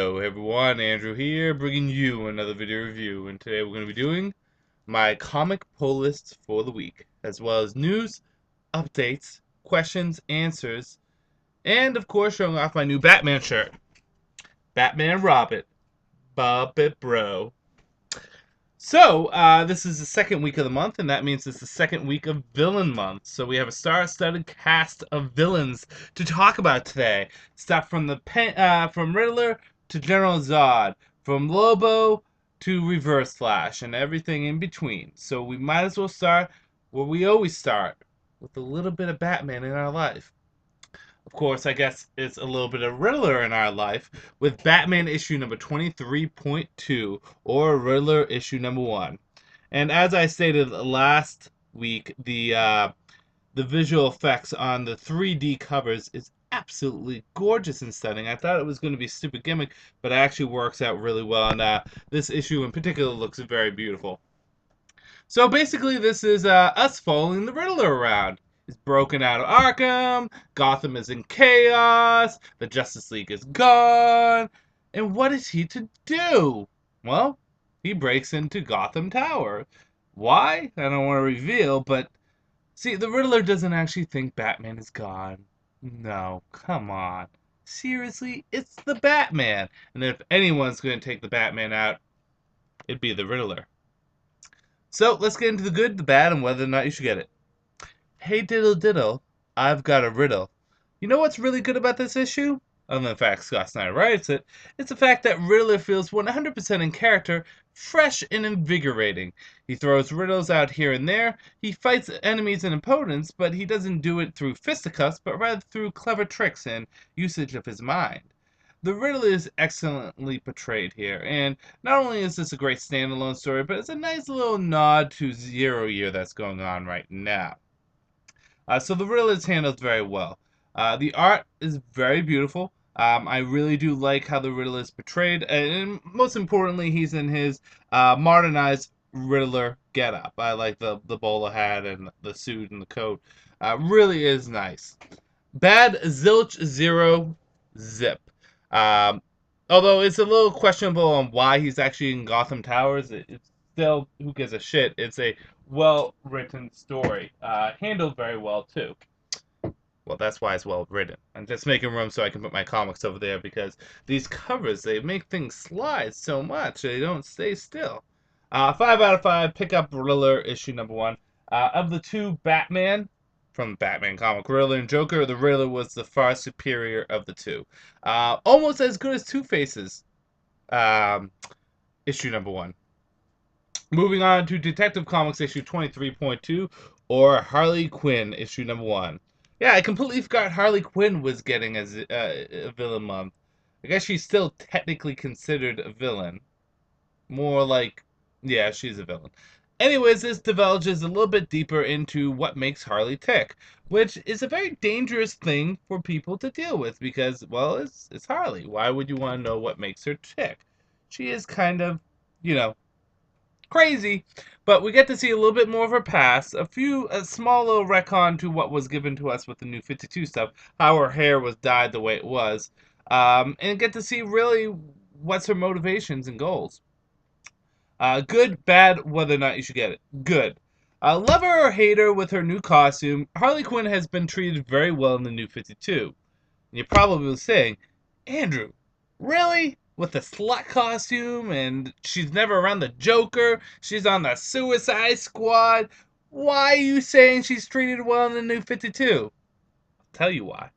Yo everyone, Andrew here, bringing you another video review, and today we're going to be doing my comic pull list for the week, as well as news, updates, questions, answers, and of course showing off my new Batman shirt. Batman Robin, Bob it bro. So, this is the second week of the month, and that means it's the second week of Villain Month. So we have a star-studded cast of villains to talk about today. Stuff from from Riddler to General Zod, from Lobo to Reverse Flash, and everything in between. So we might as well start where we always start, with a little bit of Batman in our life. Of course, I guess it's a little bit of Riddler in our life with Batman issue number 23.2 or Riddler issue number 1. And as I stated last week, the visual effects on the 3D covers is absolutely gorgeous and stunning. I thought it was going to be a stupid gimmick, but it actually works out really well, and this issue in particular looks very beautiful. So basically, this is us following the Riddler around. He's broken out of Arkham, Gotham is in chaos, the Justice League is gone, and what is he to do? Well, he breaks into Gotham Tower. Why? I don't want to reveal, but see, the Riddler doesn't actually think Batman is gone. No, come on. Seriously, it's the Batman. And if anyone's going to take the Batman out, it'd be the Riddler. So let's get into the good, the bad, and whether or not you should get it. Hey diddle diddle, I've got a riddle. You know what's really good about this issue? Other than the fact Scott Snyder writes it, it's the fact that Riddler feels 100% in character, fresh and invigorating. He throws riddles out here and there, he fights enemies and opponents, but he doesn't do it through fisticuffs, but rather through clever tricks and usage of his mind. The Riddler is excellently portrayed here, and not only is this a great standalone story, but it's a nice little nod to Zero Year that's going on right now. So the Riddler is handled very well. The art is very beautiful. I really do like how the Riddler is portrayed, and most importantly, he's in his modernized Riddler getup. I like the bowler hat and the suit and the coat. Really is nice. Bad Zilch Zero Zip. Um, Although it's a little questionable on why he's actually in Gotham Towers, it's still, who gives a shit? It's a well-written story, handled very well too. Well, that's why it's well written. I'm just making room so I can put my comics over there because these covers, they make things slide so much they don't stay still. 5 out of 5. Pick up Riddler issue number 1. Of the two Batman from Batman comic, Riddler and Joker, the Riddler was the far superior of the two. Almost as good as Two-Face's issue number 1. Moving on to Detective Comics issue 23.2 or Harley Quinn issue number 1. Yeah, I completely forgot Harley Quinn was getting a villain month. I guess she's still technically considered a villain. More like, yeah, she's a villain. Anyways, this divulges a little bit deeper into what makes Harley tick, which is a very dangerous thing for people to deal with because, well, it's Harley. Why would you want to know what makes her tick? She is kind of, you know, crazy, but we get to see a little bit more of her past, a small little retcon to what was given to us with the New 52 stuff, how her hair was dyed the way it was, and get to see really what's her motivations and goals. Good, bad, whether or not you should get it. Good. Lover or hater with her new costume, Harley Quinn has been treated very well in the New 52. And you're probably saying, Andrew, really? With the slut costume, and she's never around the Joker, she's on the Suicide Squad. Why are you saying she's treated well in the New 52? I'll tell you why.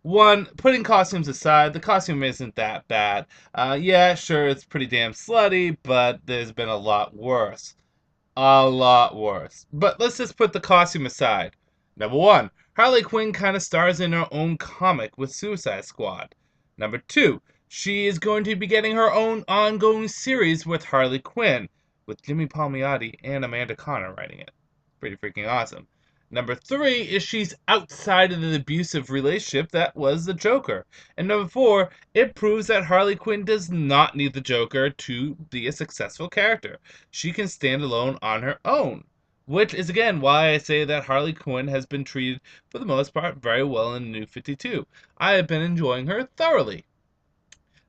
One, putting costumes aside, the costume isn't that bad. Yeah, sure, it's pretty damn slutty, but there's been a lot worse. A lot worse. But let's just put the costume aside. Number 1, Harley Quinn kind of stars in her own comic with Suicide Squad. Number 2, she is going to be getting her own ongoing series with Harley Quinn, with Jimmy Palmiotti and Amanda Conner writing it. Pretty freaking awesome. Number 3 is she's outside of the abusive relationship that was the Joker. And number 4, it proves that Harley Quinn does not need the Joker to be a successful character. She can stand alone on her own. Which is, again, why I say that Harley Quinn has been treated, for the most part, very well in New 52. I have been enjoying her thoroughly.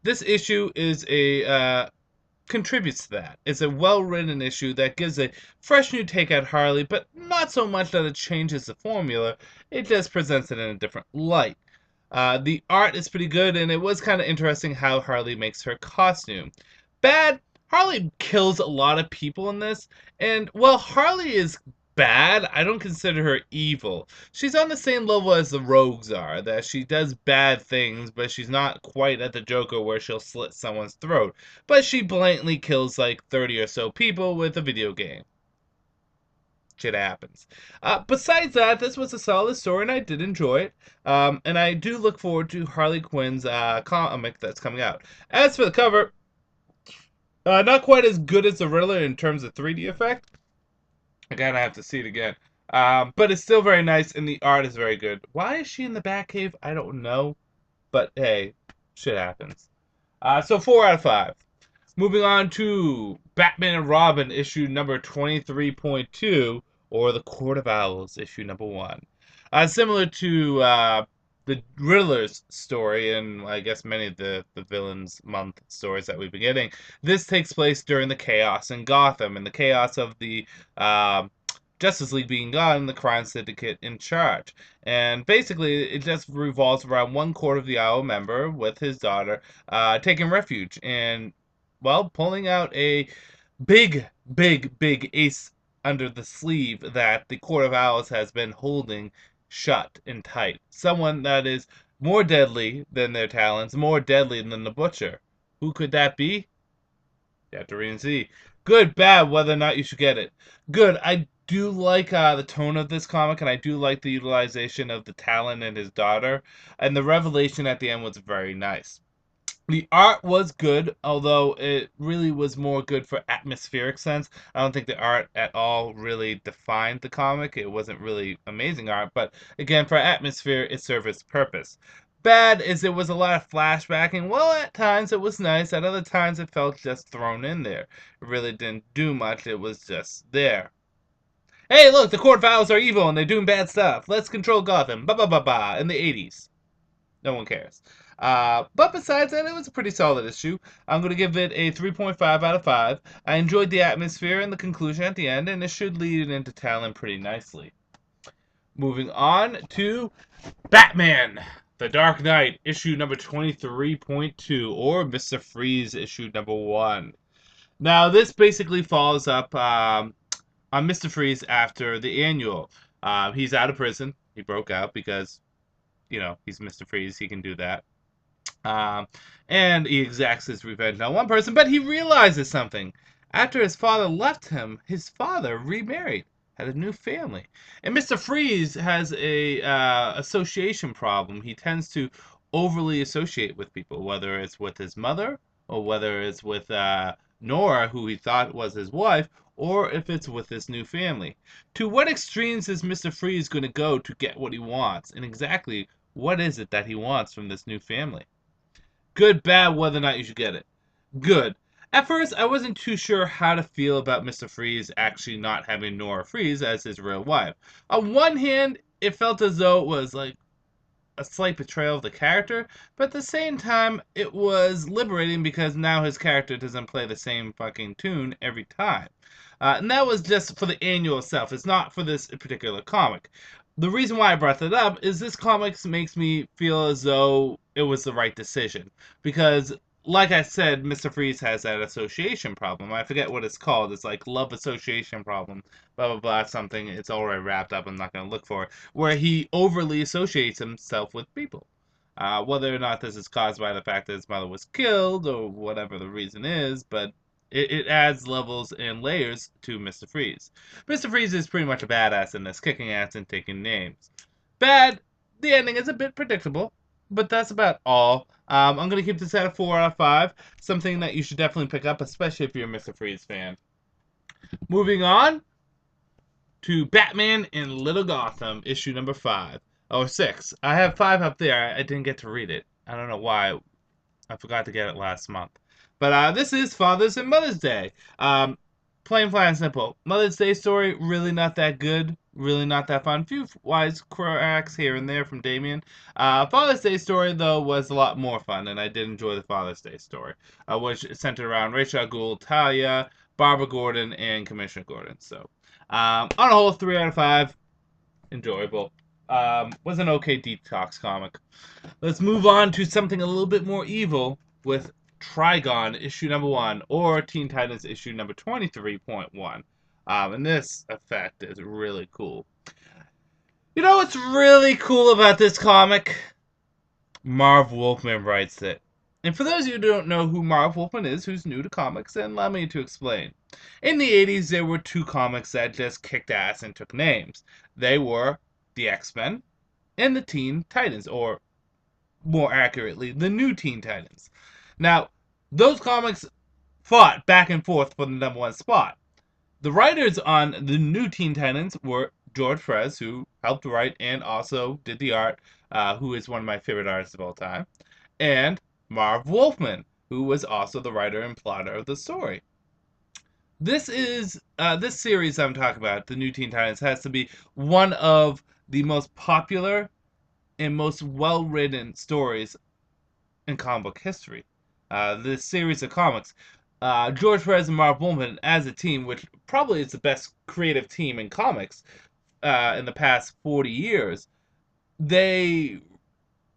This issue is a contributes to that. It's a well-written issue that gives a fresh new take at Harley, but not so much that it changes the formula. It just presents it in a different light. The art is pretty good, and it was kind of interesting how Harley makes her costume. Bad, Harley kills a lot of people in this, and while Harley is bad, I don't consider her evil. She's on the same level as the rogues are, that she does bad things, but she's not quite at the Joker where she'll slit someone's throat. But she blatantly kills like 30 or so people with a video game. Shit happens. Besides that, this was a solid story, and I did enjoy it. And I do look forward to Harley Quinn's comic that's coming out. As for the cover, not quite as good as the Riddler in terms of 3D effect. Again, I have to see it again. But it's still very nice, and the art is very good. Why is she in the Batcave? I don't know. But hey, shit happens. So 4 out of 5. Moving on to Batman and Robin, issue number 23.2, or The Court of Owls, issue number 1. Similar to the Riddler's story, and I guess many of the Villains Month stories that we've been getting, this takes place during the chaos in Gotham, and the chaos of the Justice League being gone and the crime syndicate in charge. And basically, it just revolves around one Court of the Owl member with his daughter taking refuge and, well, pulling out a big ace under the sleeve that the Court of Owls has been holding shut and tight. Someone that is more deadly than their talents, more deadly than the Butcher. Who could that be? You have to read and see. Good, bad, whether or not you should get it. Good, I do like the tone of this comic, and I do like the utilization of the Talon and his daughter, and the revelation at the end was very nice. The art was good, although it really was more good for atmospheric sense. I don't think the art at all really defined the comic. It wasn't really amazing art, but again, for atmosphere, it served its purpose. Bad is it was a lot of flashbacking. Well, at times it was nice. At other times it felt just thrown in there. It really didn't do much. It was just there. Hey, look, the Court Owls are evil and they're doing bad stuff. Let's control Gotham. Ba ba ba ba. In the 80s. No one cares. But besides that, it was a pretty solid issue. I'm going to give it a 3.5 out of 5. I enjoyed the atmosphere and the conclusion at the end, and it should lead into Talon pretty nicely. Moving on to Batman, The Dark Knight, issue number 23.2, or Mr. Freeze, issue number 1. Now, this basically follows up on Mr. Freeze after the annual. He's out of prison. He broke out because, you know, he's Mr. Freeze. He can do that. And he exacts his revenge on one person, but he realizes something. After his father left him, his father remarried, had a new family. And Mr. Freeze has a association problem. He tends to overly associate with people, whether it's with his mother or whether it's with Nora, who he thought was his wife, or if it's with this new family. To what extremes is Mr. Freeze going to go to get what he wants? And exactly what is it that he wants from this new family? Good, bad, whether or not you should get it. Good. At first, I wasn't too sure how to feel about Mr. Freeze actually not having Nora Freeze as his real wife. On one hand, it felt as though it was like a slight betrayal of the character, but at the same time, it was liberating because now his character doesn't play the same fucking tune every time. And that was just for the annual itself. It's not for this particular comic. The reason why I brought that up is this comics makes me feel as though it was the right decision. Because, like I said, Mr. Freeze has that association problem. I forget what it's called. It's like love association problem, blah, blah, blah, something. It's already wrapped up. I'm not going to look for it. Where he overly associates himself with people. Whether or not this is caused by the fact that his mother was killed or whatever the reason is, but it adds levels and layers to Mr. Freeze. Mr. Freeze is pretty much a badass in this, kicking ass and taking names. Bad, the ending is a bit predictable, but that's about all. I'm going to keep this at a 4 out of 5, something that you should definitely pick up, especially if you're a Mr. Freeze fan. Moving on to Batman in Little Gotham, issue number 5. Oh, 6. I have 5 up there. I didn't get to read it. I don't know why. I forgot to get it last month. But this is Father's and Mother's Day. Plain, flat, and simple. Mother's Day story, really not that good. really not that fun. Few wise cracks here and there from Damien. Father's Day story, though, was a lot more fun, and I did enjoy the Father's Day story, which centered around Rachel Gould, Talia, Barbara Gordon, and Commissioner Gordon. So, on a whole, 3 out of 5. Enjoyable. Was an okay detox comic. Let's move on to something a little bit more evil with Trigon issue number 1, or Teen Titans issue number 23.1. And this effect is really cool. You know what's really cool about this comic? Marv Wolfman writes it. And for those of you who don't know who Marv Wolfman is, who's new to comics, then allow me to explain. In the 80s, there were 2 comics that just kicked ass and took names. They were the X-Men and the Teen Titans, or more accurately, the New Teen Titans. Now, those comics fought back and forth for the number 1 spot. The writers on the New Teen Titans were George Perez, who helped write and also did the art, who is one of my favorite artists of all time, and Marv Wolfman, who was also the writer and plotter of the story. This series I'm talking about, the New Teen Titans, has to be one of the most popular and most well-written stories in comic book history. This series of comics, George Perez and Marv Wolfman as a team, which probably is the best creative team in comics in the past 40 years, they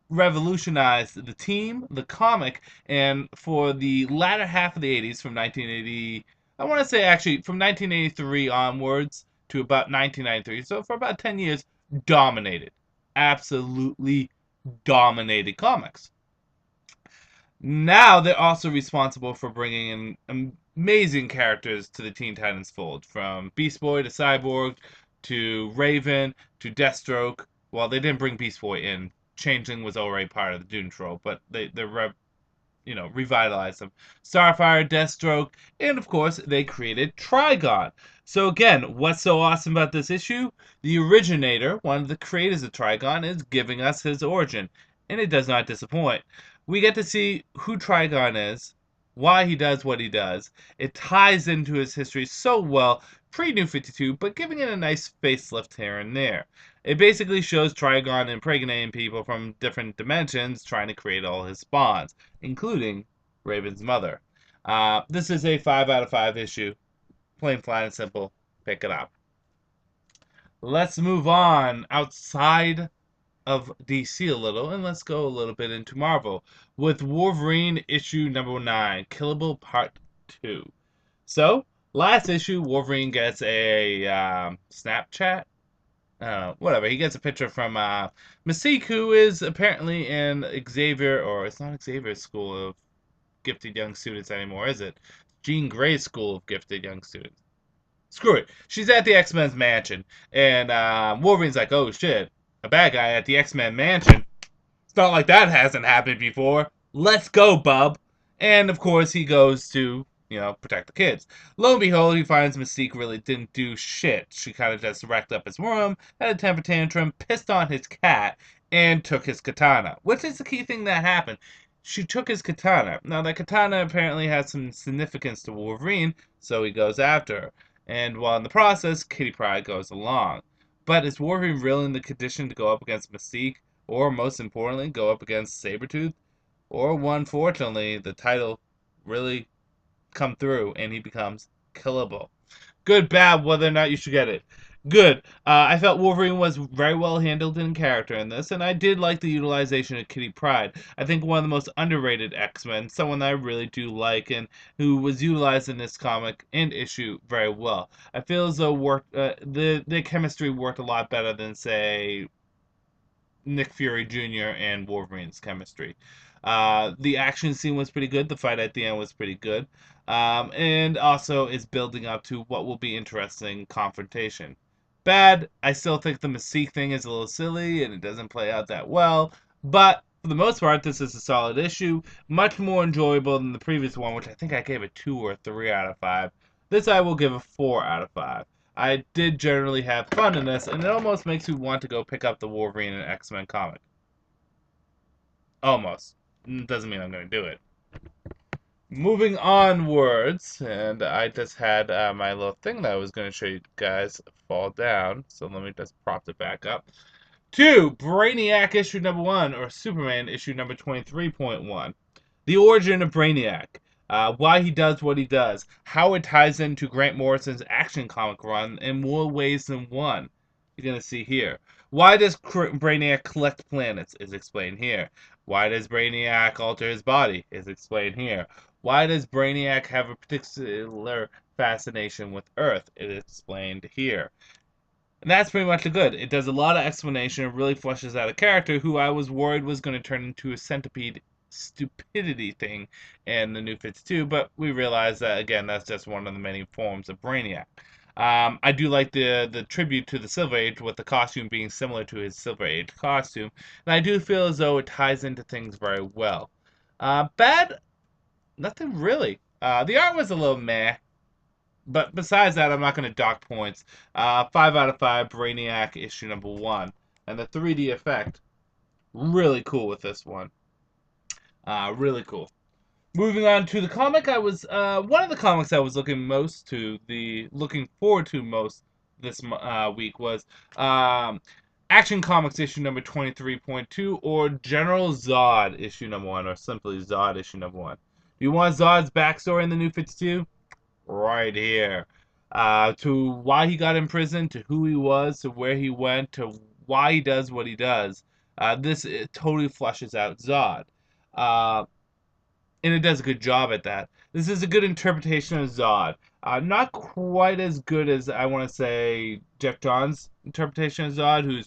revolutionized the team, the comic, and for the latter half of the 80s, from 1980, I want to say actually from 1983 onwards to about 1993, so for about 10 years, dominated. Absolutely dominated comics. Now they're also responsible for bringing in amazing characters to the Teen Titans fold, from Beast Boy to Cyborg to Raven to Deathstroke. Well, they didn't bring Beast Boy in. Changeling was already part of the Doom Patrol, but they revitalized them. Starfire, Deathstroke, and of course they created Trigon. So again, what's so awesome about this issue? The originator, one of the creators of Trigon, is giving us his origin, and it does not disappoint. We get to see who Trigon is, why he does what he does. It ties into his history so well, pre-New 52, but giving it a nice facelift here and there. It basically shows Trigon impregnating people from different dimensions, trying to create all his spawns, including Raven's mother. This is a 5 out of 5 issue. Plain, flat, and simple. Pick it up. Let's move on outside of DC a little, and let's go a little bit into Marvel with Wolverine issue number 9, Killable Part 2. So, last issue, Wolverine gets a Snapchat. Whatever. He gets a picture from Mystique, who is apparently in Xavier, or it's not Xavier's School of Gifted Young Students anymore, is it? Jean Grey's School of Gifted Young Students. Screw it. She's at the X-Men's mansion, and Wolverine's like, oh shit, a bad guy at the X-Men mansion. It's not like that hasn't happened before. Let's go, bub. And of course, he goes to, protect the kids. Lo and behold, he finds Mystique really didn't do shit. She kind of just wrecked up his room, had a temper tantrum, pissed on his cat, and took his katana. Which is the key thing that happened. She took his katana. Now, that katana apparently has some significance to Wolverine, so he goes after her. And while in the process, Kitty Pryde goes along. But is Wolverine really in the condition to go up against Mystique? Or, most importantly, go up against Sabretooth? Or, unfortunately, the title really come through and he becomes killable. Good, bad, whether or not you should get it. Good. I felt Wolverine was very well handled in character in this, and I did like the utilization of Kitty Pryde. I think one of the most underrated X-Men, someone that I really do like, and who was utilized in this comic and issue very well. I feel as though the chemistry worked a lot better than, say, Nick Fury Jr. and Wolverine's chemistry. The action scene was pretty good. The fight at the end was pretty good. And also is building up to what will be interesting confrontation. Bad, I still think the Mystique thing is a little silly and it doesn't play out that well. But for the most part, this is a solid issue. Much more enjoyable than the previous one, which I think I gave a 2 or 3 out of 5. This I will give a 4 out of 5. I did generally have fun in this, and it almost makes me want to go pick up the Wolverine and X-Men comic. Almost. Doesn't mean I'm going to do it. Moving onwards, and I just had my little thing that I was going to show you guys fall down. So let me just prop it back up. 2. Brainiac issue number 1, or Superman issue number 23.1. The origin of Brainiac. Why he does what he does. How it ties into Grant Morrison's Action comic run in more ways than one. You're going to see here. Why does Brainiac collect planets? Is explained here. Why does Brainiac alter his body? Is explained here. Why does Brainiac have a particular fascination with Earth? It is explained here. And that's pretty much the good. It does a lot of explanation. It really fleshes out a character who I was worried was going to turn into a centipede stupidity thing in the New 52, but we realized that, again, that's just one of the many forms of Brainiac. I do like the tribute to the Silver Age, with the costume being similar to his Silver Age costume, and I do feel as though it ties into things very well. Bad, nothing really. The art was a little meh. But besides that, I'm not going to dock points. 5 out of 5, Brainiac issue number 1. And the 3D effect, really cool with this one. Really cool. Moving on to the comic, I was one of the comics I was looking forward to most this week was Action Comics issue number 23.2, or General Zod issue number 1, or simply Zod issue number 1. Do you want Zod's backstory in the New 52? Right here. To why he got in prison, to who he was, to where he went, to why he does what he does. This it totally flushes out Zod. Uh, and it does a good job at that. This is a good interpretation of Zod. Not quite as good as, I want to say, Jeff Johns' interpretation of Zod, who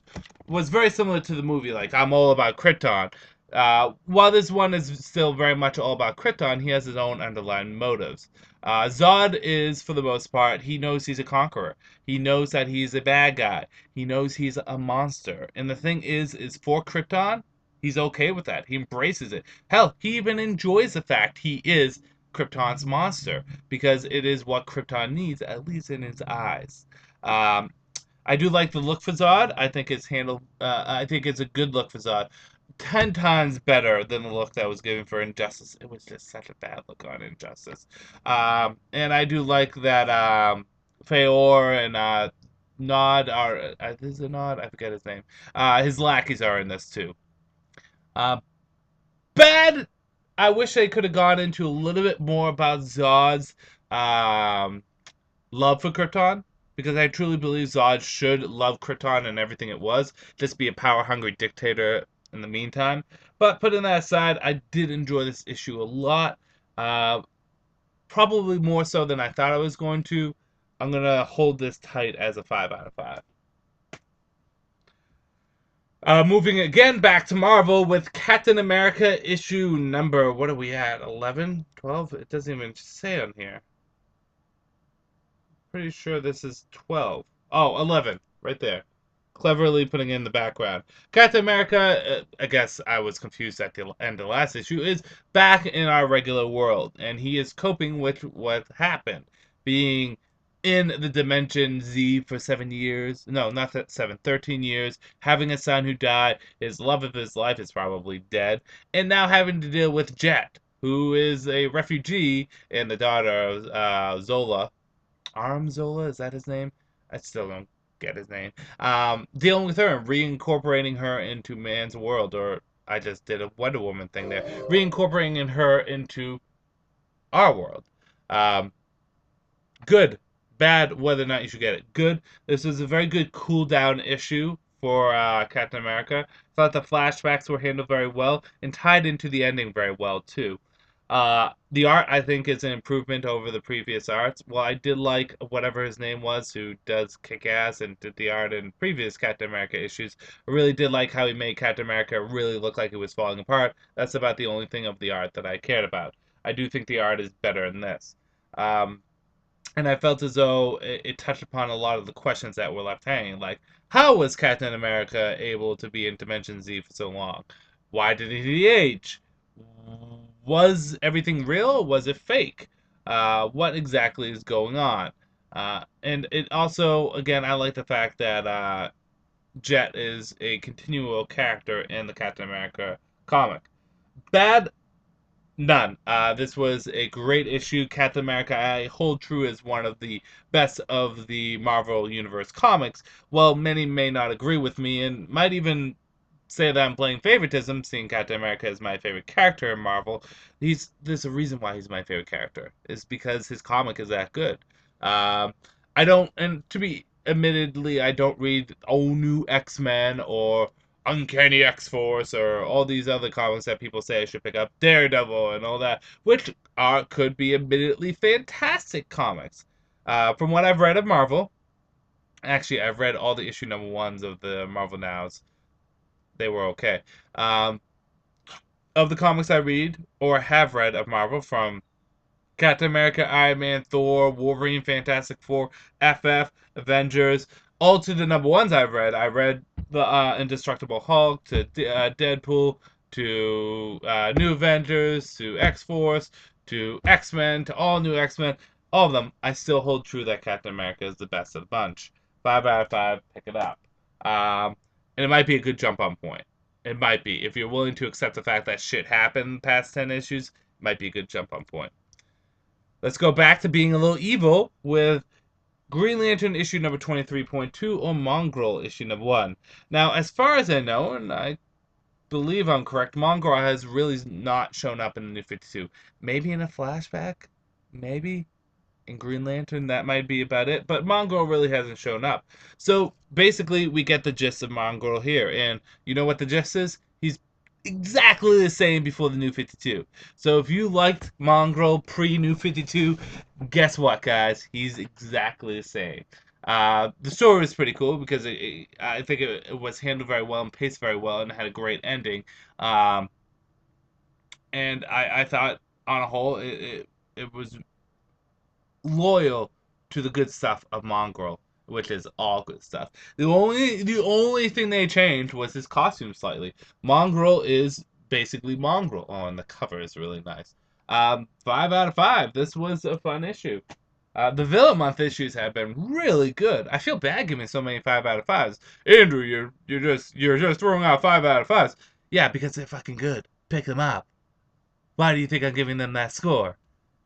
was very similar to the movie, like, I'm all about Krypton. While this one is still very much all about Krypton, he has his own underlying motives. Zod is, for the most part, he knows he's a conqueror. He knows that he's a bad guy. He knows he's a monster. And the thing is for Krypton, he's okay with that. He embraces it. Hell, he even enjoys the fact he is Krypton's monster, because it is what Krypton needs, at least in his eyes. I do like the look for Zod. I think it's handled. I think it's a good look for Zod. 10 times better than the look that was given for Injustice. It was just such a bad look on Injustice. And I do like that Feor and Nod are. Is it Nod? I forget his name. His lackeys are in this too. Uh, Bad. I wish they could have gone into a little bit more about Zod's um, love for Krypton, because I truly believe Zod should love Krypton and everything it was, just be a power-hungry dictator in the meantime. But putting that aside, I did enjoy this issue a lot. Probably more so than I thought I was going to. I'm going to hold this tight as a 5 out of 5. Moving again back to Marvel with Captain America issue number, what are we at, 11? 12? It doesn't even say on here. Pretty sure this is 12. Oh, 11, right there. Cleverly putting in the background. Captain America, I guess I was confused at the end of the last issue, is back in our regular world, and he is coping with what happened. Being in the Dimension Z for 7 years. No, not that 7, 13 years. Having a son who died. His love of his life is probably dead. And now having to deal with Jet, who is a refugee and the daughter of Zola. Zola, is that his name? I still don't get his name. Dealing with her and reincorporating her into man's world. Or I just did a Wonder Woman thing there. Reincorporating her into our world. Good. Bad, whether or not you should get it. Good. This was a very good cool down issue for Captain America. Thought the flashbacks were handled very well and tied into the ending very well too. The art, I think, is an improvement over the previous arts. Well, I did like whatever his name was, who does kick ass and did the art in previous Captain America issues. I really did like how he made Captain America really look like it was falling apart. That's about the only thing of the art that I cared about. I do think the art is better in this. And I felt as though it touched upon a lot of the questions that were left hanging. Like, how was Captain America able to be in Dimension Z for so long? Why did he age? Was everything real? Was it fake? What exactly is going on? And it also, again, I like the fact that Jet is a continual character in the Captain America comic. Bad, None. This was a great issue. Captain America, I hold true as one of the best of the Marvel Universe comics. Well, many may not agree with me and might even say that I'm playing favoritism, seeing Captain America as my favorite character in Marvel. There's a reason why he's my favorite character. It's because his comic is that good. Um, I don't, and to be admittedly, I don't read All New X-Men or Uncanny X-Force or all these other comics that people say I should pick up, Daredevil and all that, which could be admittedly fantastic comics. From what I've read of Marvel, actually I've read all the issue number ones of the Marvel Nows. They were okay. Um, of the comics I read or have read of Marvel, from Captain America, Iron Man, Thor, Wolverine, Fantastic Four, FF, Avengers, all to the number ones I've read. I read the Indestructible Hulk, to Deadpool, to New Avengers, to X-Force, to X-Men, to all new X-Men. All of them, I still hold true that Captain America is the best of the bunch. 5 out of 5, pick it up. And it might be a good jump on point. It might be. If you're willing to accept the fact that shit happened past 10 issues, it might be a good jump on point. Let's go back to being a little evil with Green Lantern issue number 23.2 or Mongul issue number 1. Now, as far as I know, and I believe I'm correct, Mongul has really not shown up in the New 52. Maybe in a flashback? Maybe? In Green Lantern, that might be about it. But Mongul really hasn't shown up. So basically, we get the gist of Mongul here. And you know what the gist is? He's exactly the same before the New 52. So if you liked Mongul pre-New 52, guess what, guys? He's exactly the same. The story was pretty cool because I think it was handled very well and paced very well and had a great ending. Um, and I thought, on a whole, it was loyal to the good stuff of Mongrel, which is all good stuff. The only thing they changed was his costume slightly. Mongrel is basically Mongrel. Oh, and the cover is really nice. 5 out of 5. This was a fun issue. The Villain Month issues have been really good. I feel bad giving so many 5 out of 5s. Andrew, you're just throwing out 5 out of 5s. Yeah, because they're fucking good. Pick them up. Why do you think I'm giving them that score?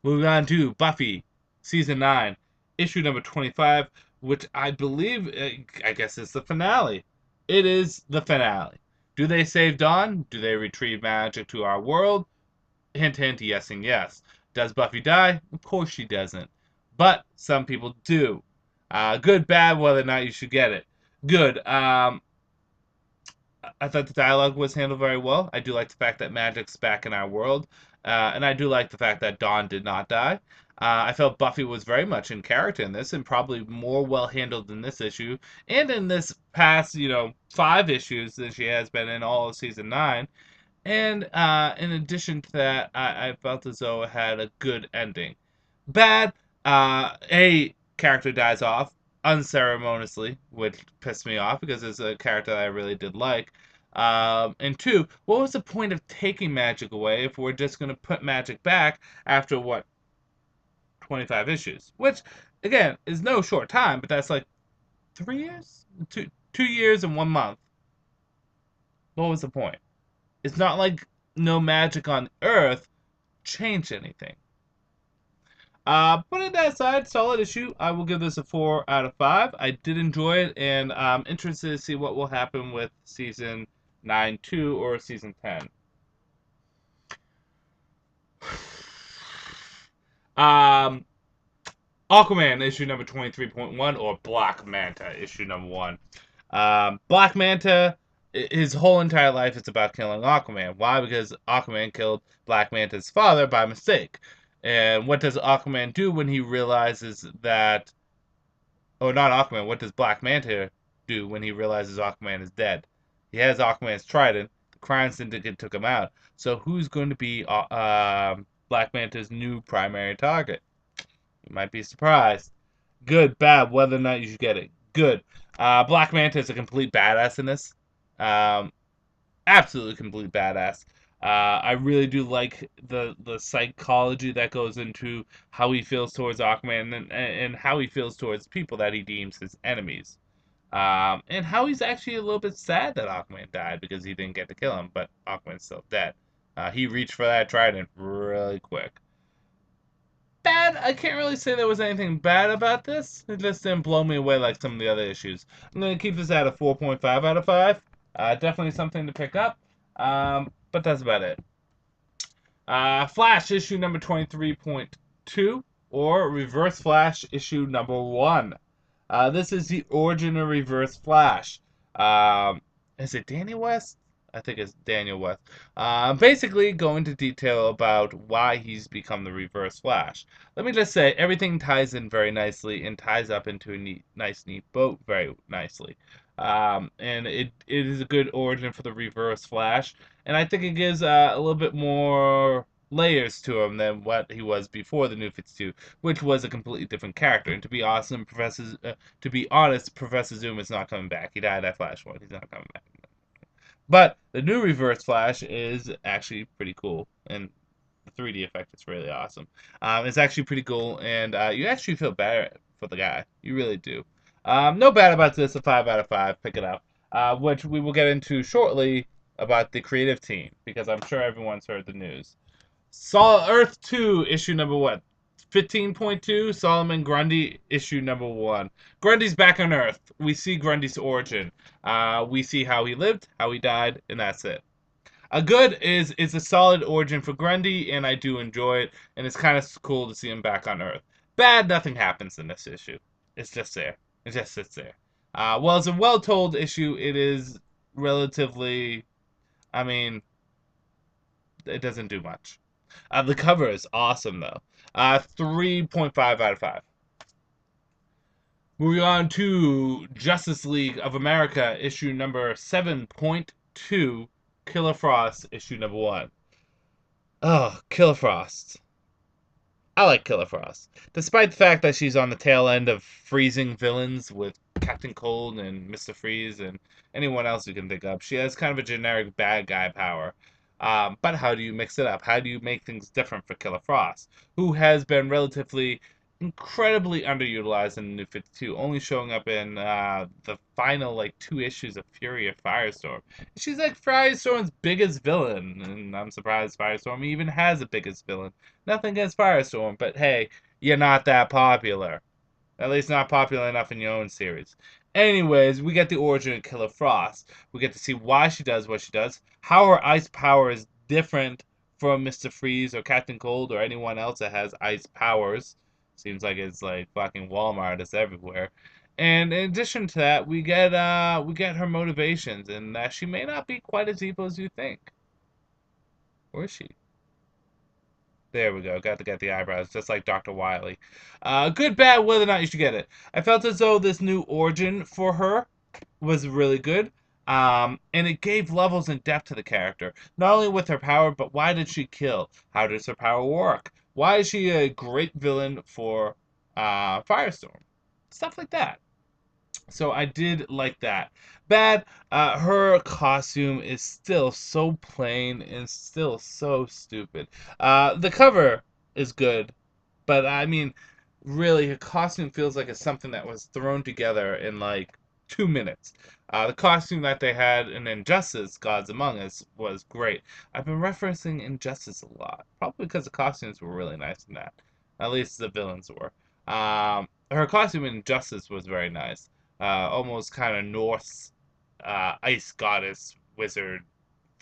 Moving on to Buffy, Season 9, issue number 25, which I believe, I guess is the finale. It is the finale. Do they save Dawn? Do they retrieve magic to our world? Hint, hint, yes and yes. Does Buffy die? Of course she doesn't. But some people do. Good, bad, whether or not you should get it. Good. I thought the dialogue was handled very well. I do like the fact that magic's back in our world. And I do like the fact that Dawn did not die. I felt Buffy was very much in character in this and probably more well handled in this issue and in this past, 5 issues than she has been in all of season 9. And in addition to that, I felt as though it had a good ending. Bad, a character dies off unceremoniously, which pissed me off because it's a character that I really did like. And two, what was the point of taking magic away if we're just going to put magic back after what, 25 issues? Which, again, is no short time, but that's like 3 years, 2 years and 1 month. What was the point? It's not like no magic on Earth changed anything. Putting that aside, solid issue. I will give this a 4 out of 5. I did enjoy it, and I'm interested to see what will happen with season 9 2 or season 10. Um, Aquaman issue number 23.1 or Black Manta issue number 1. Black Manta, his whole entire life is about killing Aquaman. Why? Because Aquaman killed Black Manta's father by mistake. And what does Aquaman do when he realizes that... Oh, not Aquaman. What does Black Manta do when he realizes Aquaman is dead? He has Aquaman's trident. The crime syndicate took him out. So who's going to be Black Manta's new primary target? You might be surprised. Good, bad, whether or not you should get it. Good. Black Manta is a complete badass in this. Absolutely complete badass. I really do like the psychology that goes into how he feels towards Aquaman and how he feels towards people that he deems his enemies. And how he's actually a little bit sad that Aquaman died because he didn't get to kill him, but Aquaman's still dead. He reached for that trident really quick. Bad, I can't really say there was anything bad about this. It just didn't blow me away like some of the other issues. I'm going to keep this at a 4.5 out of 5. Definitely something to pick up. But that's about it. Flash issue number 23.2 or Reverse Flash issue number 1. This is the origin of Reverse Flash. Is it Danny West? I think it's Daniel West. Basically, go into detail about why he's become the Reverse Flash. Let me just say, everything ties in very nicely and ties up into a nice boat very nicely. And it is a good origin for the Reverse Flash, and I think it gives a little bit more layers to him than what he was before the New 52, which was a completely different character. And to be honest, Professor Zoom is not coming back. He died at Flashpoint. He's not coming back. But the new Reverse Flash is actually pretty cool, and the 3D effect is really awesome. It's actually pretty cool, and you actually feel better for the guy. You really do. No bad about this. A 5 out of 5. Pick it up. Which we will get into shortly about the creative team, because I'm sure everyone's heard the news. Earth 2, issue number what? 15.2, Solomon Grundy, issue number 1. Grundy's back on Earth. We see Grundy's origin. We see how he lived, how he died, and that's it. A good is a solid origin for Grundy, and I do enjoy it, and it's kind of cool to see him back on Earth. Bad, nothing happens in this issue. It's just there. It just sits there. Well, it's a well-told issue. It is relatively, I mean, it doesn't do much. The cover is awesome, though. 3.5 out of 5. Moving on to Justice League of America, issue number 7.2, Killer Frost, issue number 1. Oh, Killer Frost. I like Killer Frost. Despite the fact that she's on the tail end of freezing villains with Captain Cold and Mr. Freeze and anyone else you can think of, she has kind of a generic bad guy power. But how do you mix it up? How do you make things different for Killer Frost, who has been relatively incredibly underutilized in the New 52, only showing up in the final like 2 issues of Fury of Firestorm. She's like Firestorm's biggest villain, and I'm surprised Firestorm even has a biggest villain. Nothing against Firestorm, but hey, you're not that popular. At least not popular enough in your own series. Anyways, we get the origin of Killer Frost. We get to see why she does what she does, how her ice power is different from Mr. Freeze or Captain Cold or anyone else that has ice powers. Seems like it's like fucking Walmart. It's everywhere. And in addition to that, we get her motivations, and that she may not be quite as evil as you think. Or is she? There we go. Got to get the eyebrows, just like Dr. Wily. Good, bad, whether or not you should get it. I felt as though this new origin for her was really good. And it gave levels and depth to the character. Not only with her power, but why did she kill? How does her power work? Why is she a great villain for Firestorm? Stuff like that. So I did like that. Bad, her costume is still so plain and still so stupid. The cover is good, but I mean, really, her costume feels like it's something that was thrown together in like 2 minutes. The costume that they had in Injustice, Gods Among Us, was great. I've been referencing Injustice a lot, probably because the costumes were really nice in that. At least the villains were. Her costume in Injustice was very nice. Almost kind of Norse ice goddess wizard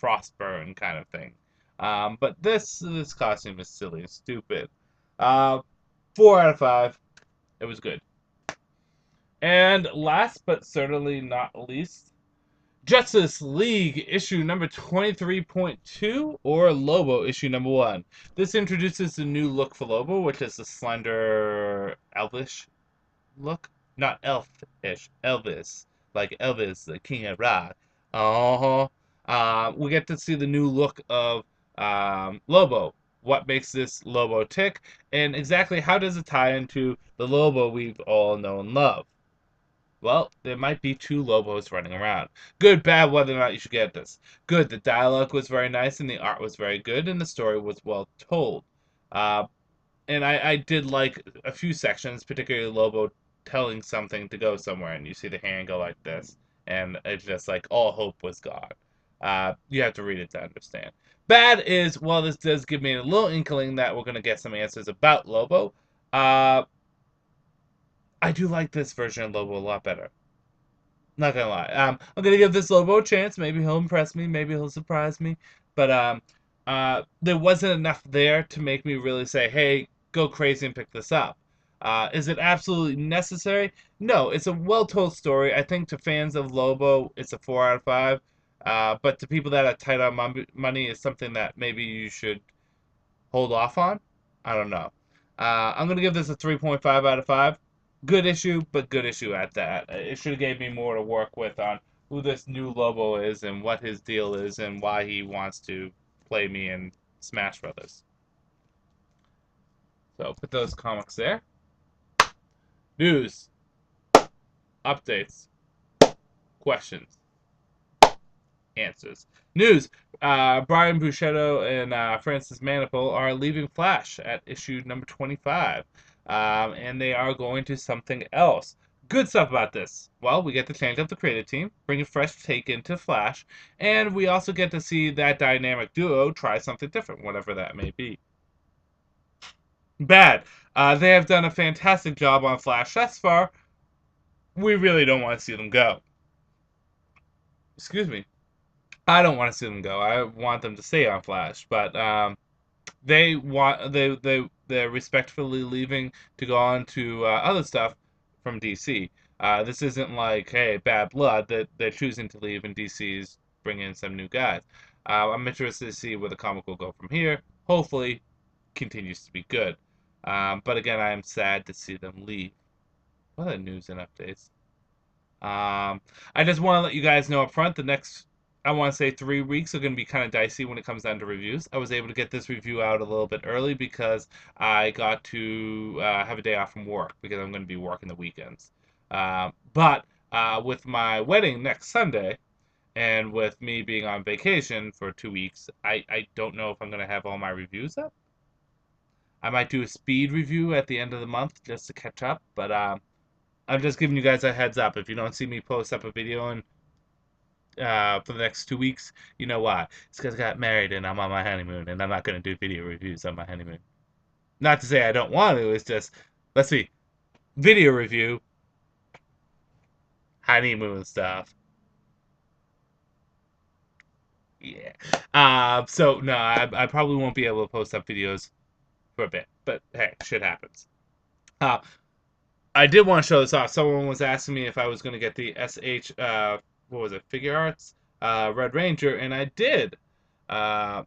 frostburn kind of thing. But this costume is silly and stupid. 4 out of 5. It was good. And last but certainly not least, Justice League issue number 23.2 or Lobo issue number 1. This introduces the new look for Lobo, which is the slender elvish look. Not elfish, Elvis. Like Elvis, the king of rock. We get to see the new look of Lobo. What makes this Lobo tick? And exactly how does it tie into the Lobo we've all known and love? Well, there might be 2 Lobos running around. Good, bad, whether or not you should get this. Good, the dialogue was very nice and the art was very good and the story was well told. And I did like a few sections, particularly Lobo telling something to go somewhere, and you see the hand go like this, and it's just like all hope was gone. You have to read it to understand. Bad is, well, this does give me a little inkling that we're going to get some answers about Lobo. I do like this version of Lobo a lot better. Not gonna lie. I'm gonna give this Lobo a chance. Maybe he'll impress me. Maybe he'll surprise me. But there wasn't enough there to make me really say, "Hey, go crazy and pick this up." Is it absolutely necessary? No. It's a well-told story. I think to fans of Lobo, it's a 4 out of 5. But to people that are tight on money, is something that maybe you should hold off on. I don't know. I'm gonna give this a 3.5 out of 5. Good issue, but good issue at that. It should have gave me more to work with on who this new Lobo is and what his deal is and why he wants to play me in Smash Brothers. So put those comics there. News, updates, questions, answers. News. Brian Buscetto and Francis Manapul are leaving Flash at issue number 25. And they are going to something else. Good stuff about this. Well, we get to change up the creative team, bring a fresh take into Flash, and we also get to see that dynamic duo try something different, whatever that may be. Bad. They have done a fantastic job on Flash thus far. We really don't want to see them go. Excuse me. I don't want to see them go. I want them to stay on Flash, but they're respectfully leaving to go on to other stuff from DC. This isn't like, hey, bad blood, that they're choosing to leave and DC's bringing in some new guys. I'm interested to see where the comic will go from here. Hopefully, continues to be good. But again, I am sad to see them leave. What are news and updates? I just want to let you guys know up front, the next, I want to say 3 weeks are going to be kind of dicey when it comes down to reviews. I was able to get this review out a little bit early because I got to have a day off from work because I'm going to be working the weekends. But with my wedding next Sunday and with me being on vacation for 2 weeks, I don't know if I'm going to have all my reviews up. I might do a speed review at the end of the month just to catch up, but I'm just giving you guys a heads up. If you don't see me post up a video for the next 2 weeks, you know why. It's because I got married and I'm on my honeymoon, and I'm not going to do video reviews on my honeymoon. Not to say I don't want to, it's just, let's see, video review, honeymoon stuff. Yeah. So, no, I probably won't be able to post up videos for a bit, but hey, shit happens. Uh, I did want to show this off. Someone was asking me if I was going to get the SH, what was it, Figure Arts Red Ranger, and I did. Uh,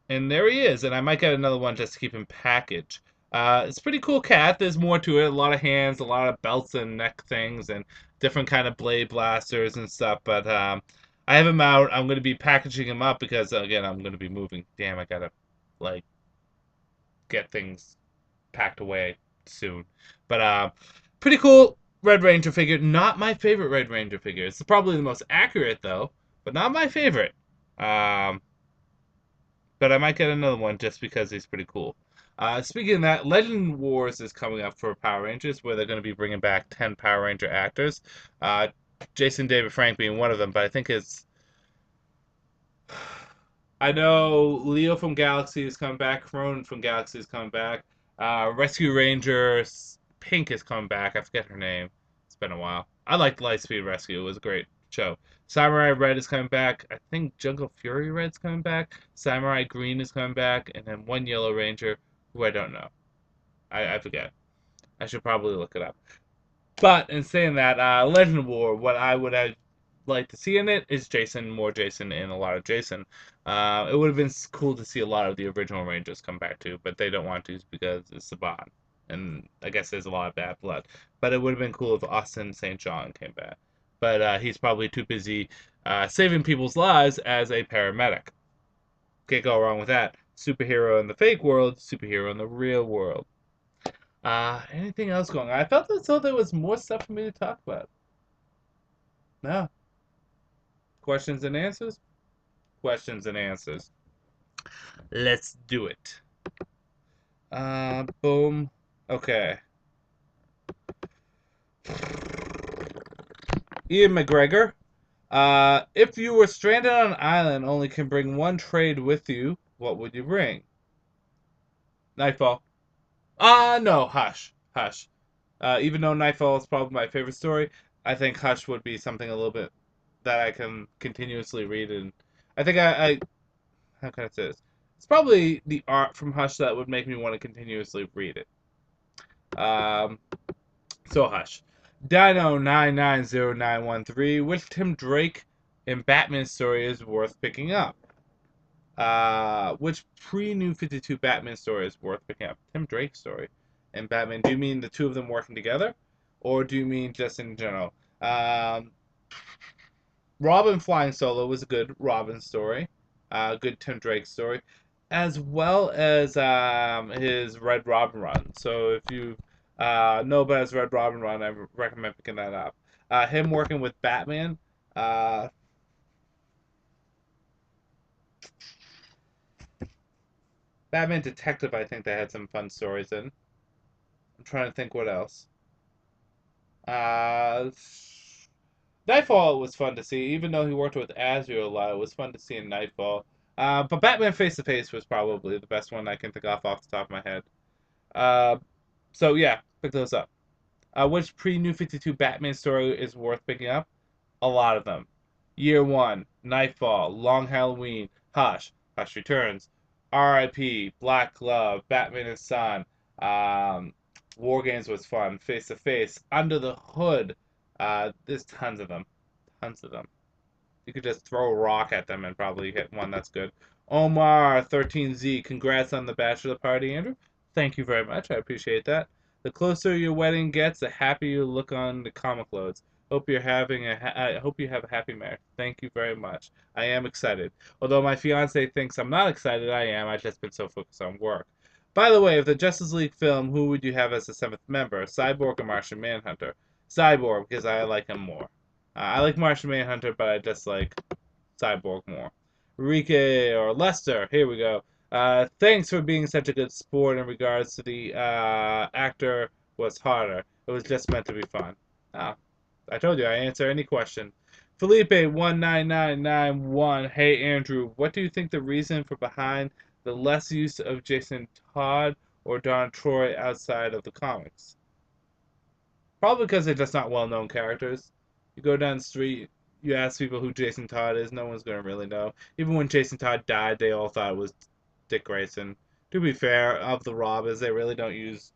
and there he is, and I might get another one just to keep him packaged. It's a pretty cool cat. There's more to it. A lot of hands, a lot of belts and neck things, and different kind of blade blasters and stuff. But I have him out. I'm going to be packaging him up because, again, I'm going to be moving. Damn, I got to, like, get things packed away soon. But pretty cool Red Ranger figure. Not my favorite Red Ranger figure. It's probably the most accurate, though, but not my favorite. But I might get another one just because he's pretty cool. Speaking of that, Legend Wars is coming up for Power Rangers, where they're going to be bringing back 10 Power Ranger actors. Jason David Frank being one of them, but I think it's... I know Leo from Galaxy is coming back, Crone from Galaxy is coming back, Rescue Rangers Pink is coming back. I forget her name. It's been a while. I liked Lightspeed Rescue. It was a great show. Samurai Red is coming back. I think Jungle Fury Red's coming back. Samurai Green is coming back. And then one Yellow Ranger who I don't know. I forget. I should probably look it up. But in saying that, Legend War, what I would have liked to see in it is Jason, more Jason, and a lot of Jason. It would have been cool to see a lot of the original Rangers come back too, but they don't want to because it's Saban. And I guess there's a lot of bad blood. But it would have been cool if Austin St. John came back. But he's probably too busy saving people's lives as a paramedic. Can't go wrong with that. Superhero in the fake world, superhero in the real world. Anything else going on? I felt as though there was more stuff for me to talk about. No. Questions and answers? Questions and answers. Let's do it. Boom. Okay. Ian McGregor If you were stranded on an island, only can bring one trade with you, what would you bring? Nightfall. No, Hush. Hush. Even though Nightfall is probably my favorite story, I think Hush would be something a little bit that I can continuously read. And I think I how can I say this? It's probably the art from Hush that would make me want to continuously read it. Um, so Hush. Dino990913, which Tim Drake in Batman story is worth picking up? Which pre-New 52 Batman story is worth picking up? Tim Drake story and Batman. Do you mean the two of them working together? Or do you mean just in general? Um, Robin flying solo was a good Robin story. Good Tim Drake story. As well as his Red Robin run. So if you know about his Red Robin run, I recommend picking that up. Him working with Batman. Uh, Batman Detective, I think they had some fun stories in. I'm trying to think what else. Uh, Nightfall was fun to see, even though he worked with Azrael a lot. It was fun to see in Nightfall. But Batman Face to Face was probably the best one I can think off the top of my head. Uh, so yeah, pick those up. Which pre-New 52 Batman story is worth picking up? A lot of them. Year One, Nightfall, Long Halloween, Hush, Hush Returns, R.I.P., Black Glove, Batman and Son, um, War Games was fun, Face to Face, Under the Hood. There's tons of them. Tons of them. You could just throw a rock at them and probably hit one that's good. Omar 13Z, congrats on the bachelor party, Andrew. Thank you very much. I appreciate that. The closer your wedding gets, the happier you look on the comic loads. I hope you have a happy marriage. Thank you very much. I am excited. Although my fiance thinks I'm not excited, I am. I've just been so focused on work. By the way, if the Justice League film, who would you have as the seventh member? Cyborg or Martian Manhunter? Cyborg, because I like him more. I like Martian Manhunter, but I dislike Cyborg more. Rike or Lester, here we go. Thanks for being such a good sport in regards to the actor was harder. It was just meant to be fun. Ah, I told you I answer any question. Felipe19991. Hey Andrew, what do you think the reason for behind the less use of Jason Todd or Don Troy outside of the comics? Probably because they're just not well-known characters. You go down the street, you ask people who Jason Todd is, no one's gonna really know. Even when Jason Todd died, they all thought it was Dick Grayson. To be fair, of the Robbers, they really don't use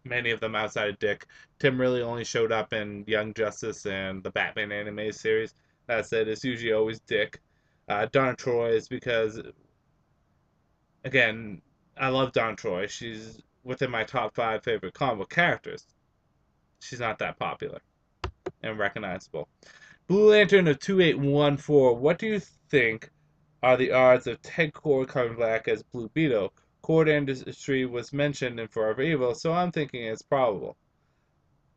many of them outside of Dick. Tim really only showed up in Young Justice and the Batman anime series. That said, it's usually always Dick. Donna Troy is because, again, I love Donna Troy. She's within my top 5 favorite comic book characters. She's not that popular and recognizable. Blue Lantern of 2814. What do you think are the odds of Ted Kord coming back as Blue Beetle? Kord Industry was mentioned in Forever Evil, so I'm thinking it's probable.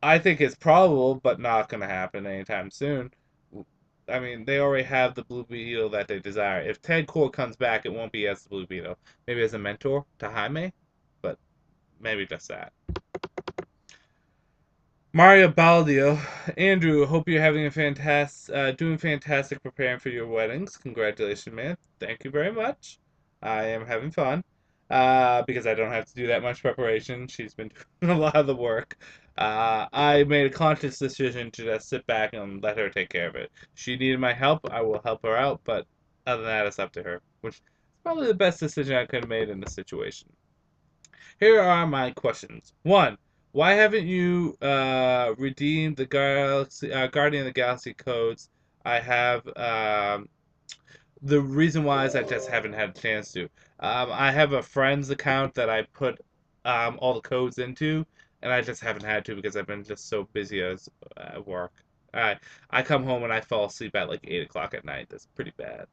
I think it's probable, but not going to happen anytime soon. I mean, they already have the Blue Beetle that they desire. If Ted Kord comes back, it won't be as the Blue Beetle. Maybe as a mentor to Jaime, but maybe just that. Mario Baldio, Andrew, hope you're having a doing fantastic preparing for your weddings. Congratulations, man. Thank you very much. I am having fun, because I don't have to do that much preparation. She's been doing a lot of the work. I made a conscious decision to just sit back and let her take care of it. She needed my help. I will help her out, but other than that, it's up to her, which is probably the best decision I could have made in this situation. Here are my questions. One, why haven't you redeemed the Guardian of the Galaxy codes? I have. The reason why is I just haven't had a chance to. I have a friend's account that I put all the codes into, and I just haven't had to because I've been just so busy as at work. I I come home and I fall asleep at like 8 o'clock at night. That's pretty bad.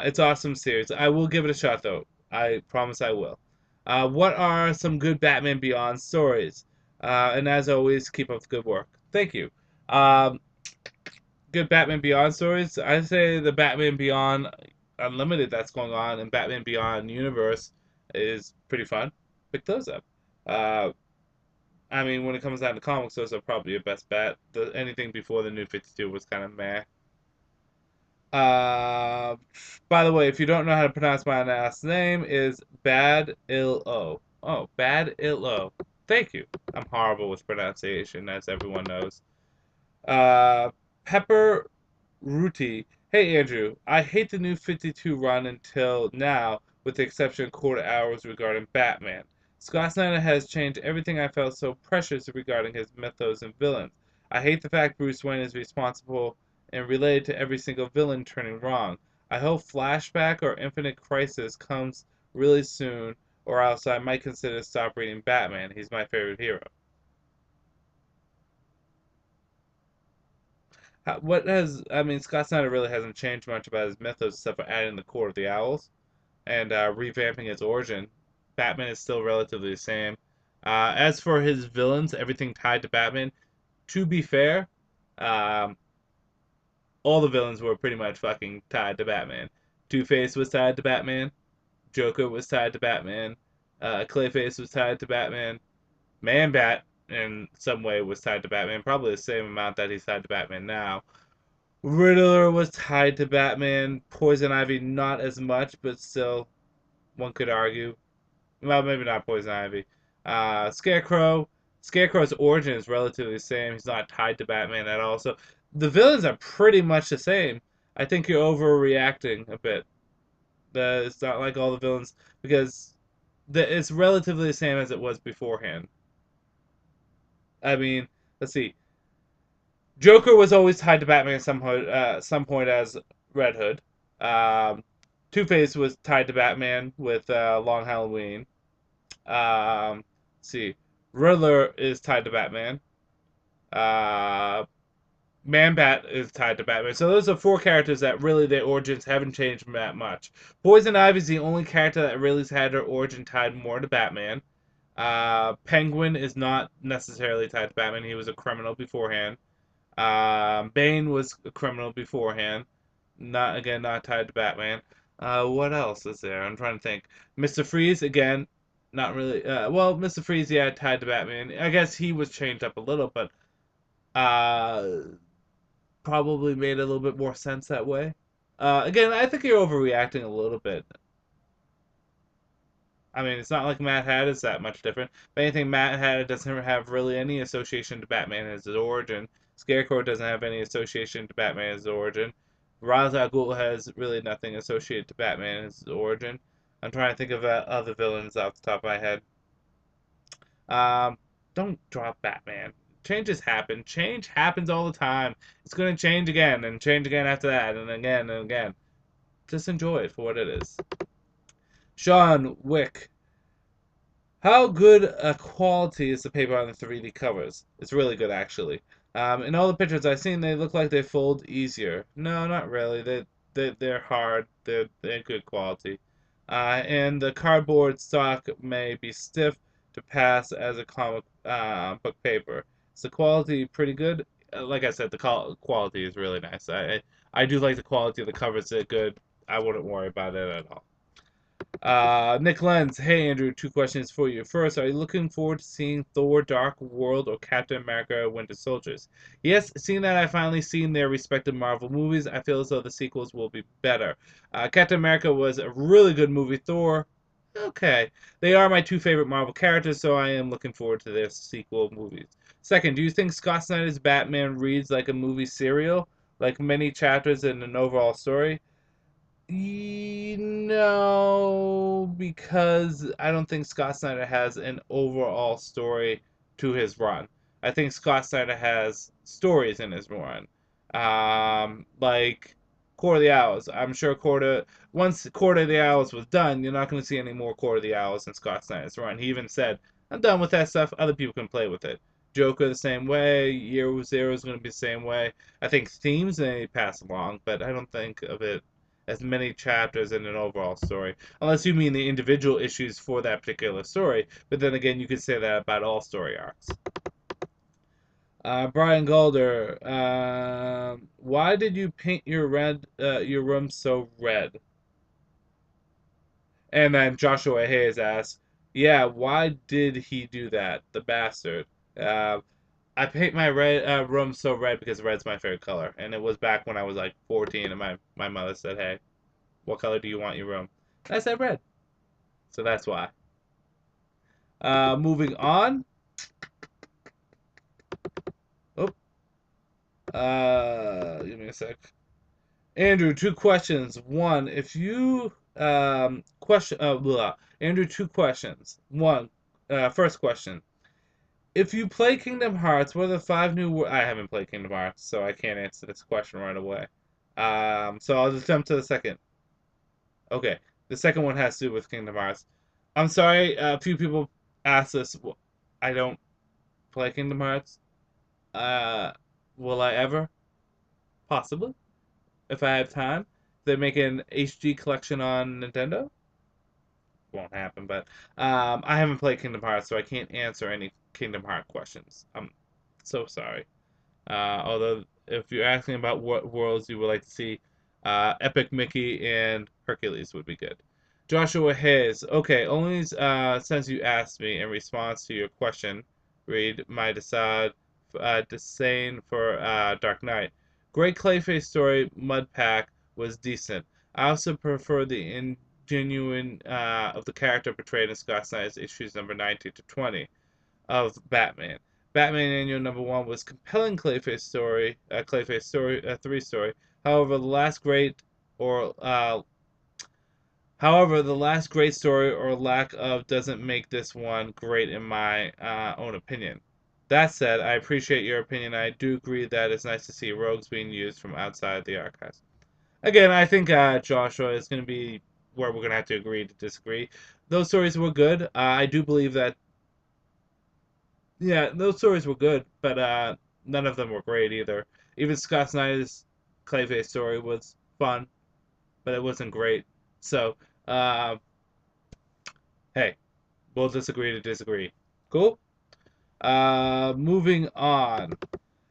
It's awesome series. I will give it a shot though. I promise I will. What are some good Batman Beyond stories? And as always, keep up the good work. Thank you. Um, Good Batman Beyond stories. I say the Batman Beyond Unlimited that's going on in Batman Beyond universe is pretty fun. Pick those up. Uh, I mean, when it comes down to comics, those are probably your best bet. Anything before the New 52 was kind of meh. Uh, by the way, if you don't know how to pronounce my last name, is Bad Il O. Oh, Bad Il O. Thank you. I'm horrible with pronunciation, as everyone knows. Uh, Pepper Ruti. Hey Andrew, I hate the new 52 run until now, with the exception of quarter hours regarding Batman. Scott Snyder has changed everything I felt so precious regarding his mythos and villains. I hate the fact Bruce Wayne is responsible and related to every single villain turning wrong. I hope Flashback or Infinite Crisis comes really soon, or else I might consider stop reading Batman. He's my favorite hero. What has I mean? Scott Snyder really hasn't changed much about his mythos except for adding the Court of the Owls and revamping its origin. Batman is still relatively the same. As for his villains, everything tied to Batman. To be fair, um, all the villains were pretty much fucking tied to Batman. Two Face was tied to Batman. Joker was tied to Batman. Clayface was tied to Batman. Man Bat in some way was tied to Batman. Probably the same amount that he's tied to Batman now. Riddler was tied to Batman. Poison Ivy, not as much, but still, one could argue. Well, maybe not Poison Ivy. Scarecrow. Scarecrow's origin is relatively the same. He's not tied to Batman at all. So the villains are pretty much the same. I think you're overreacting a bit. It's not like all the villains because it's relatively the same as it was beforehand. I mean, let's see. Joker was always tied to Batman at some point as Red Hood. Um, Two Face was tied to Batman with Long Halloween. Let's see, Riddler is tied to Batman. Uh, Man Bat is tied to Batman. So those are four characters that really their origins haven't changed that much. Poison Ivy is the only character that really has had her origin tied more to Batman. Penguin is not necessarily tied to Batman. He was a criminal beforehand. Bane was a criminal beforehand. Not tied to Batman. What else is there? I'm trying to think. Mr. Freeze again, not really. Well, Mr. Freeze, yeah, tied to Batman. I guess he was changed up a little, but uh, probably made a little bit more sense that way. Again, I think you're overreacting a little bit. I mean, it's not like Mad Hat is that much different. If anything, Mad Hat doesn't have really any association to Batman as his origin. Scarecrow doesn't have any association to Batman as his origin. Ra's al Ghul has really nothing associated to Batman as his origin. I'm trying to think of other villains off the top of my head. Um, don't drop Batman. Changes happen. Change happens all the time. It's going to change again and change again after that and again and again. Just enjoy it for what it is. Sean Wick. How good a quality is the paper on the 3D covers? It's really good, actually. In all the pictures I've seen, they look like they fold easier. No, not really. They're hard. They're good quality. And the cardboard stock may be stiff to pass as a comic book paper. Is the quality pretty good? Like I said, the quality is really nice. I do like the quality of the covers. They're good. I wouldn't worry about it at all. Nick Lenz, hey Andrew, two questions for you. First, are you looking forward to seeing Thor: Dark World or Captain America: Winter Soldiers? Yes, seeing that I've finally seen their respective Marvel movies, I feel as though the sequels will be better. Captain America was a really good movie. Thor, okay. They are my two favorite Marvel characters, so I am looking forward to their sequel movies. Second, do you think Scott Snyder's Batman reads like a movie serial, like many chapters in an overall story? No, because I don't think Scott Snyder has an overall story to his run. I think Scott Snyder has stories in his run. Like Court of the Owls. I'm sure once Court of the Owls was done, you're not going to see any more Court of the Owls in Scott Snyder's run. He even said, I'm done with that stuff. Other people can play with it. Joker the same way. Year Zero is going to be the same way. I think themes may pass along, but I don't think of it as many chapters in an overall story, unless you mean the individual issues for that particular story. But then again, you could say that about all story arcs. Brian Golder, why did you paint your room so red? And then Joshua Hayes asks, yeah, why did he do that, the bastard? Uh, I paint my red room so red because red's my favorite color, and it was back when I was like 14, and my mother said, "Hey, what color do you want your room?" And I said red, so that's why. Moving on. Oh, give me a sec. Andrew, two questions. One, if you Andrew, two questions. One, first question. If you play Kingdom Hearts, what are the five new? I haven't played Kingdom Hearts, so I can't answer this question right away. So I'll just jump to the second. Okay, the second one has to do with Kingdom Hearts. I'm sorry, a few people asked this. I don't play Kingdom Hearts. Uh, will I ever? Possibly, if I have time. If they make an HD collection on Nintendo, won't happen. But I haven't played Kingdom Hearts, so I can't answer any Kingdom Hearts questions. I'm so sorry. Although, if you're asking about what worlds you would like to see, Epic Mickey and Hercules would be good. Joshua Hayes. Okay, only since you asked me in response to your question, read my disdain for Dark Knight. Great Clayface story, Mud Pack was decent. I also prefer the ingenuine of the character portrayed in Scott Snyder's issues number 19 to 20 of Batman. Batman Annual Number One was compelling Clayface story, 3 story. However, the last great or however the last great story or lack of doesn't make this one great in my own opinion. That said, I appreciate your opinion. I do agree that it's nice to see rogues being used from outside the archives. Again, I think Joshua is going to be where we're going to have to agree to disagree. Those stories were good. I do believe that yeah, those stories were good, but none of them were great either. Even Scott Snyder's Clayface story was fun, but it wasn't great. So, uh, hey, we'll disagree to disagree. Cool? Moving on.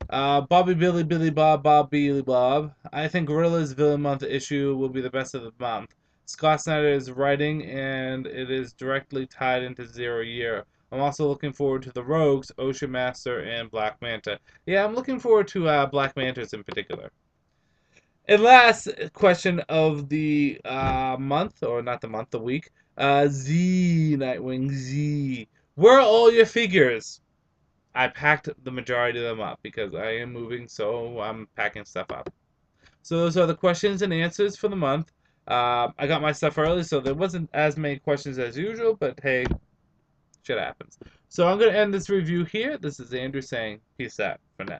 Bobby Billy Billy Bob Bob Billy Bob. I think Gorilla's Villain Month issue will be the best of the month. Scott Snyder is writing, and it is directly tied into Zero Year. I'm also looking forward to the Rogues, Ocean Master, and Black Manta. Yeah, I'm looking forward to Black Mantas in particular. And last question of the month, or not the month, the week. Nightwing Z. Where are all your figures? I packed the majority of them up because I am moving, so I'm packing stuff up. So those are the questions and answers for the month. I got my stuff early, so there wasn't as many questions as usual, but hey, shit happens. So I'm going to end this review here. This is Andrew saying peace out for now.